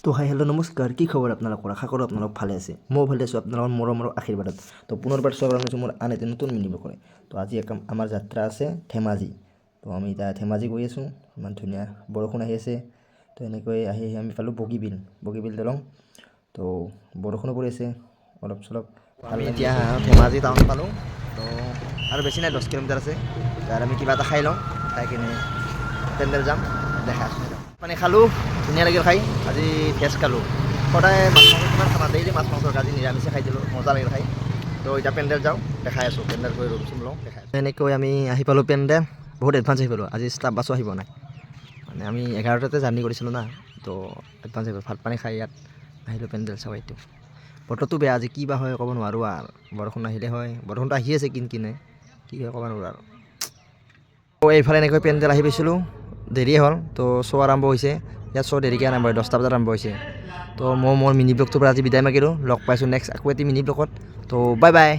তো hi hello' নমস্কাৰ, কি খবৰ আপোনালোকৰ? আশা কৰোঁ আপোনালোক ভালে আছে। মই ভালে আছোঁ আপোনালোকৰ মৰমৰ আশীৰ্বাদত। তো পুনৰবাৰ স্বাগতম জনাইছোঁ মোৰ আন এটি নতুন মিনি ব্লগৰে। তো আজি আমাৰ যাত্ৰা আছে ধেমাজি। তো আমি এতিয়া ধেমাজি গৈ আছোঁ, ইমান ধুনীয়া বৰষুণ আহি আছে। তো এনেকৈ আহি আমি পালোঁ বগীবিল দলং। তো বৰষুণো পৰি আছে অলপ চলপ। আমি এতিয়া ধেমাজি টাউন পালোঁ। তো আৰু বেছি নাই, 10 কিলোমিটাৰ আছে। তাৰ আমি কিবা এটা খাই লওঁ, খাই কিনে পেণ্ডেল যাম, দেখা আছোঁ। মানে খালোঁ, ধুনীয়া লাগিল খাই। আজি ভেজ খালোঁ। সদায় মাছ মাংস কিমান খানা, ডেইলি মাছ মাংস, আজি নিৰামিষে খাই দিলোঁ, মজা লাগিল খাই। তো এতিয়া পেণ্ডেল যাওঁ, দেখাই আছোঁ। পেণ্ডেল গৈ ৰুম চুম লওঁ, দেখাই আছোঁ। এনেকৈ আমি আহি পালোঁ পেণ্ডেল, বহুত এডভান্স আহি পালোঁ। আজি ষ্টাফ বাছো আহিব নাই, মানে আমি 11টাতে জাৰ্ণি কৰিছিলোঁ না, তো এডভান্স আহিব। ভাত পানী খাই ইয়াত আহিলোঁ পেণ্ডেল চাব। এইটো বতৰটো বেয়া, আজি কি বা হয় ক'ব নোৱাৰোঁ আৰু। বৰষুণ আহিলে হয়, বৰষুণটো আহি আছে কিনকিনে, কি হয় ক'ব নোৱাৰোঁ আৰু। তো এইফালে এনেকৈ পেণ্ডেল আহি পাইছিলোঁ, দেৰিয়ে হ'ল। তো শ্ব' আৰম্ভ হৈছে ইয়াত, শ্ব' দেৰিকৈ আৰম্ভ হয়, 10টা বজাত আৰম্ভ হৈছে। তো মই মোৰ মিনি ব্লগটোৰ পৰা আজি বিদায় মাগিলোঁ। লগ পাইছোঁ নেক্সট আকৌ এটি মিনি ব্লগত। তো বাই বাই।